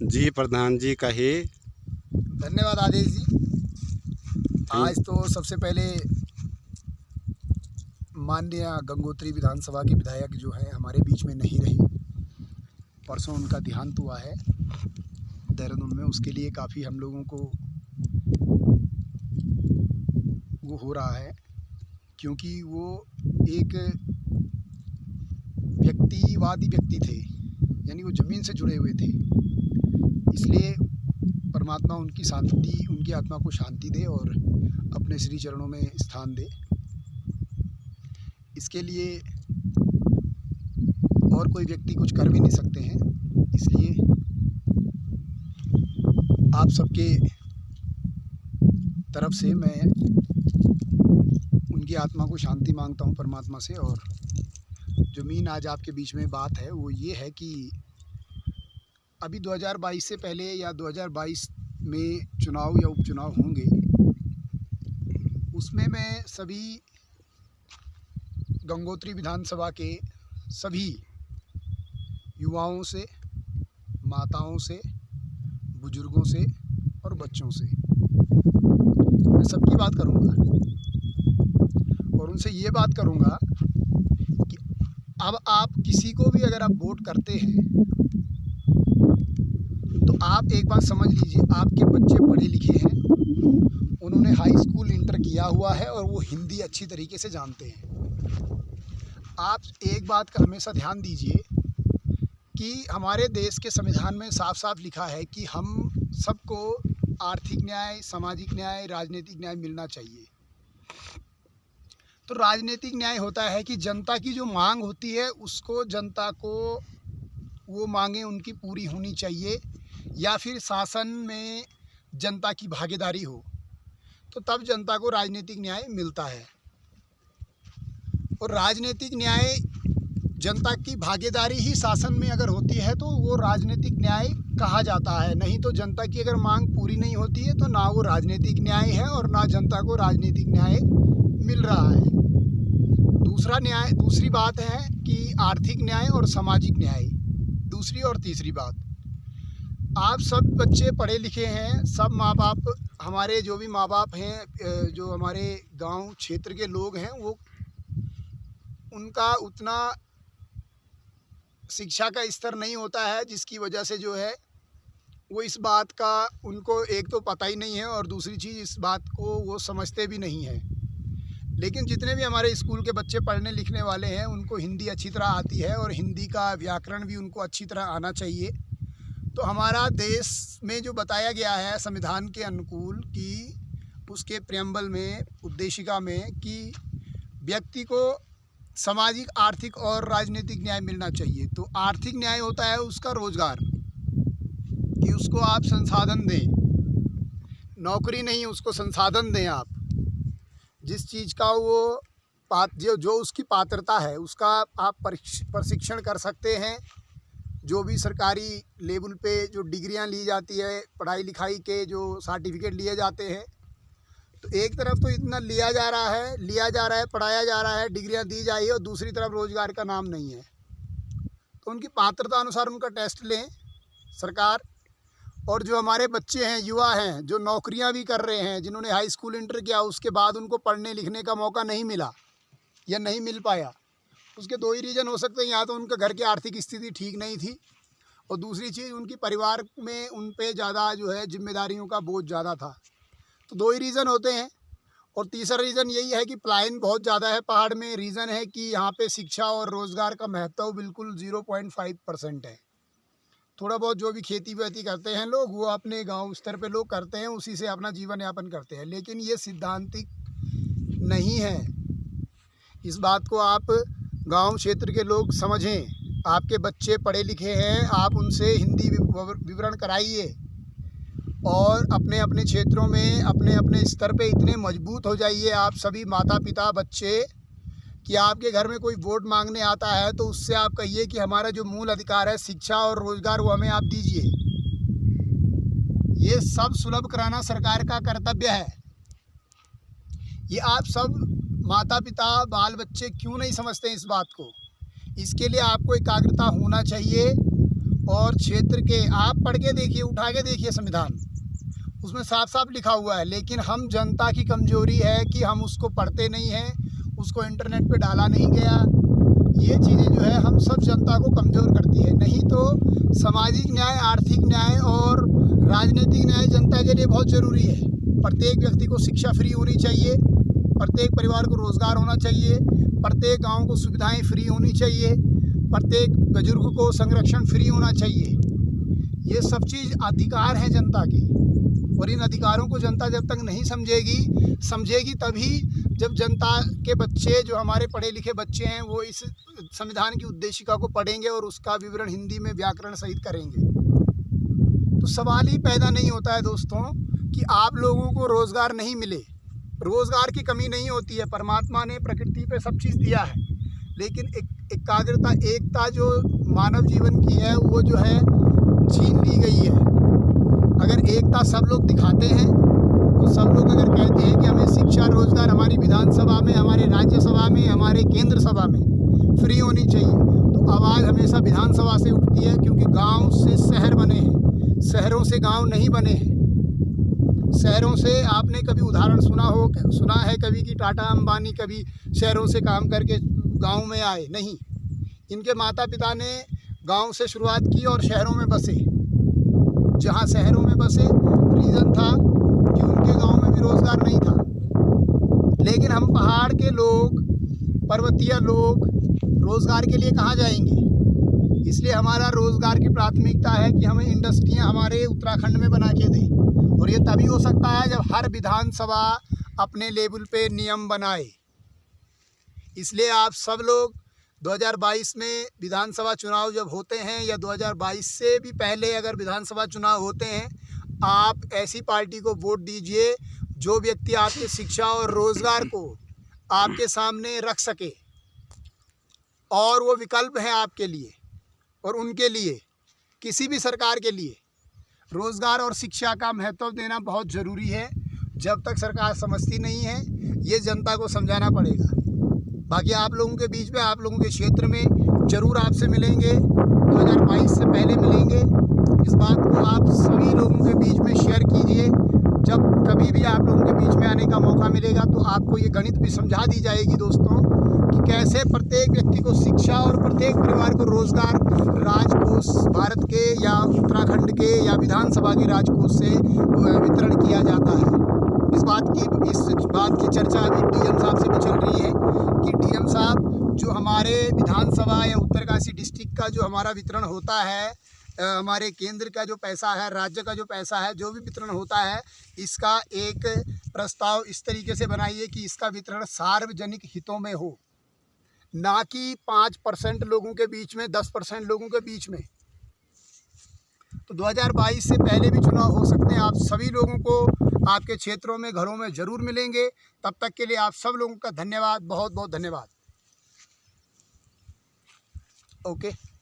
जी प्रधान जी कहिए। धन्यवाद आदेश जी। आज तो सबसे पहले माननीय गंगोत्री विधानसभा के विधायक जो है हमारे बीच में नहीं रहे। परसों उनका देहांत हुआ है देहरादून में। उसके लिए काफ़ी हम लोगों को वो हो रहा है, क्योंकि वो एक व्यक्तिवादी व्यक्ति थे, यानी वो ज़मीन से जुड़े हुए थे। इसलिए परमात्मा उनकी आत्मा को शांति दे और अपने श्री चरणों में स्थान दे। इसके लिए और कोई व्यक्ति कुछ कर भी नहीं सकते हैं। इसलिए आप सबके तरफ से मैं उनकी आत्मा को शांति मांगता हूं परमात्मा से। और जो मेन आज आपके बीच में बात है वो ये है कि अभी 2022 से पहले या 2022 में चुनाव या उपचुनाव होंगे, उसमें मैं सभी गंगोत्री विधानसभा के सभी युवाओं से, माताओं से, बुजुर्गों से और बच्चों से मैं सबकी बात करूंगा और उनसे ये बात करूंगा कि अब आप किसी को भी अगर आप वोट करते हैं तो आप एक बात समझ लीजिए, आपके बच्चे पढ़े लिखे हैं, उन्होंने हाई स्कूल इंटर किया हुआ है और वो हिंदी अच्छी तरीके से जानते हैं। आप एक बात का हमेशा ध्यान दीजिए कि हमारे देश के संविधान में साफ साफ लिखा है कि हम सबको आर्थिक न्याय, सामाजिक न्याय, राजनीतिक न्याय मिलना चाहिए। तो राजनीतिक न्याय होता है कि जनता की जो मांग होती है उसको जनता को वो मांगें उनकी पूरी होनी चाहिए, या फिर शासन में जनता की भागीदारी हो, तो तब जनता को राजनीतिक न्याय मिलता है। और राजनीतिक न्याय, जनता की भागीदारी ही शासन में अगर होती है तो वो राजनीतिक न्याय कहा जाता है। नहीं तो जनता की अगर मांग पूरी नहीं होती है तो ना वो राजनीतिक न्याय है और ना जनता को राजनीतिक न्याय मिल रहा है। दूसरी बात है कि आर्थिक न्याय और सामाजिक न्याय। दूसरी और तीसरी बात, आप सब बच्चे पढ़े लिखे हैं, सब माँ बाप, हमारे जो भी माँ बाप हैं, जो हमारे गांव क्षेत्र के लोग हैं, वो उनका उतना शिक्षा का स्तर नहीं होता है, जिसकी वजह से जो है वो इस बात का उनको एक तो पता ही नहीं है और दूसरी चीज़ इस बात को वो समझते भी नहीं है। लेकिन जितने भी हमारे स्कूल के बच्चे पढ़ने लिखने वाले हैं उनको हिंदी अच्छी तरह आती है और हिंदी का व्याकरण भी उनको अच्छी तरह आना चाहिए। तो हमारा देश में जो बताया गया है संविधान के अनुकूल कि उसके प्रेम्बल में, उद्देशिका में, कि व्यक्ति को सामाजिक, आर्थिक और राजनीतिक न्याय मिलना चाहिए। तो आर्थिक न्याय होता है उसका रोजगार, कि उसको आप संसाधन दें, नौकरी नहीं, उसको संसाधन दें। आप जिस चीज़ का वो जो उसकी पात्रता है उसका आप प्रशिक्षण कर सकते हैं। जो भी सरकारी लेवल पे जो डिग्रियां ली जाती है, पढ़ाई लिखाई के जो सर्टिफिकेट लिए जाते हैं, तो एक तरफ तो इतना लिया जा रहा है, पढ़ाया जा रहा है, डिग्रियां दी जा रही है, और दूसरी तरफ रोज़गार का नाम नहीं है। तो उनकी पात्रता अनुसार उनका टेस्ट लें सरकार। और जो हमारे बच्चे हैं, युवा हैं, जो नौकरियां भी कर रहे हैं, जिन्होंने हाई स्कूल इंटर किया उसके बाद उनको पढ़ने लिखने का मौका नहीं मिला या नहीं मिल पाया, उसके दो ही रीज़न हो सकते हैं। या तो उनके घर की आर्थिक स्थिति ठीक नहीं थी, और दूसरी चीज़ उनकी परिवार में उन पे ज़्यादा जो है जिम्मेदारियों का बोझ ज़्यादा था। तो दो ही रीज़न होते हैं। और तीसरा रीज़न यही है कि पलायन बहुत ज़्यादा है पहाड़ में। रीज़न है कि यहाँ पे शिक्षा और रोज़गार का महत्व बिल्कुल 0.5% है। थोड़ा बहुत जो भी खेती वेती करते हैं लोग, वो अपने गांव स्तर पे लोग करते हैं, उसी से अपना जीवन यापन करते हैं। लेकिन ये सिद्धांतिक नहीं है। इस बात को आप गांव क्षेत्र के लोग समझें। आपके बच्चे पढ़े लिखे हैं, आप उनसे हिंदी विवरण कराइए और अपने अपने क्षेत्रों में अपने अपने स्तर पे इतने मजबूत हो जाइए आप सभी माता पिता, बच्चे, कि आपके घर में कोई वोट मांगने आता है तो उससे आप कहिए कि हमारा जो मूल अधिकार है शिक्षा और रोज़गार, वो हमें आप दीजिए। ये सब सुलभ कराना सरकार का कर्तव्य है। ये आप सब माता पिता, बाल बच्चे क्यों नहीं समझते इस बात को? इसके लिए आपको एकाग्रता होना चाहिए और क्षेत्र के, आप पढ़ के देखिए, उठा के देखिए संविधान, उसमें साफ साफ लिखा हुआ है। लेकिन हम जनता की कमजोरी है कि हम उसको पढ़ते नहीं हैं, उसको इंटरनेट पे डाला नहीं गया। ये चीज़ें जो है हम सब जनता को कमज़ोर करती है। नहीं तो सामाजिक न्याय, आर्थिक न्याय और राजनीतिक न्याय जनता के लिए बहुत ज़रूरी है। प्रत्येक व्यक्ति को शिक्षा फ्री होनी चाहिए, प्रत्येक परिवार को रोज़गार होना चाहिए, प्रत्येक गांव को सुविधाएं फ्री होनी चाहिए, प्रत्येक बुजुर्ग को संरक्षण फ्री होना चाहिए। ये सब चीज़ अधिकार हैं जनता के, और इन अधिकारों को जनता जब तक नहीं समझेगी तभी जब जनता के बच्चे, जो हमारे पढ़े लिखे बच्चे हैं, वो इस संविधान की उद्देशिका को पढ़ेंगे और उसका विवरण हिंदी में व्याकरण सहित करेंगे। तो सवाल ही पैदा नहीं होता है दोस्तों कि आप लोगों को रोज़गार नहीं मिले। रोज़गार की कमी नहीं होती है, परमात्मा ने प्रकृति पे सब चीज़ दिया है, लेकिन एकाग्रता, एकता जो मानव जीवन की है वो जो है छीन ली गई है। अगर एकता सब लोग दिखाते हैं, तो सब लोग अगर कहते हैं कि हमें शिक्षा, रोज़गार हमारी विधानसभा में, हमारे राज्यसभा में, हमारे केंद्र सभा में फ्री होनी चाहिए, तो आवाज़ हमेशा विधानसभा से उठती है, क्योंकि गांव से शहर बने हैं, शहरों से गांव नहीं बने हैं। शहरों से आपने कभी उदाहरण सुना है कभी कि टाटा अंबानी कभी शहरों से काम करके गांव में आए? नहीं, इनके माता पिता ने गांव से शुरुआत की और शहरों में बसे। जहां शहरों में बसे, रीज़न था कि उनके गांव में भी रोज़गार नहीं था। लेकिन हम पहाड़ के लोग, पर्वतीय लोग रोज़गार के लिए कहाँ जाएंगे? इसलिए हमारा रोज़गार की प्राथमिकता है कि हमें इंडस्ट्रियां हमारे उत्तराखंड में बना के दें, और ये तभी हो सकता है जब हर विधानसभा अपने लेवल पे नियम बनाए। इसलिए आप सब लोग 2022 में विधानसभा चुनाव जब होते हैं, या 2022 से भी पहले अगर विधानसभा चुनाव होते हैं, आप ऐसी पार्टी को वोट दीजिए जो व्यक्ति आपके शिक्षा और रोज़गार को आपके सामने रख सके, और वो विकल्प है आपके लिए और उनके लिए, किसी भी सरकार के लिए। रोज़गार और शिक्षा का महत्व देना बहुत ज़रूरी है। जब तक सरकार समझती नहीं है, ये जनता को समझाना पड़ेगा। बाकी आप लोगों के बीच में, आप लोगों के क्षेत्र में ज़रूर आपसे मिलेंगे, 2022 से पहले मिलेंगे। इस बात को आप सभी लोगों के बीच में शेयर कीजिए। जब कभी भी आप लोगों के बीच में आने का मौका मिलेगा तो आपको ये गणित भी समझा दी जाएगी दोस्तों, कि कैसे प्रत्येक व्यक्ति को शिक्षा और प्रत्येक परिवार को रोज़गार राजकोष, भारत के या उत्तराखंड के या विधानसभा के राजकोष से वितरण किया जाता है। इस बात की चर्चा अभी डीएम साहब से भी चल रही है कि डीएम साहब जो हमारे विधानसभा या उत्तरकाशी डिस्ट्रिक्ट का जो हमारा वितरण होता है, हमारे केंद्र का जो पैसा है, राज्य का जो पैसा है, जो भी वितरण होता है, इसका एक प्रस्ताव इस तरीके से बनाइए कि इसका वितरण सार्वजनिक हितों में हो, ना कि 5% लोगों के बीच में, 10% लोगों के बीच में। तो 2022 से पहले भी चुनाव हो सकते हैं। आप सभी लोगों को आपके क्षेत्रों में, घरों में ज़रूर मिलेंगे। तब तक के लिए आप सब लोगों का धन्यवाद, बहुत बहुत धन्यवाद। ओके।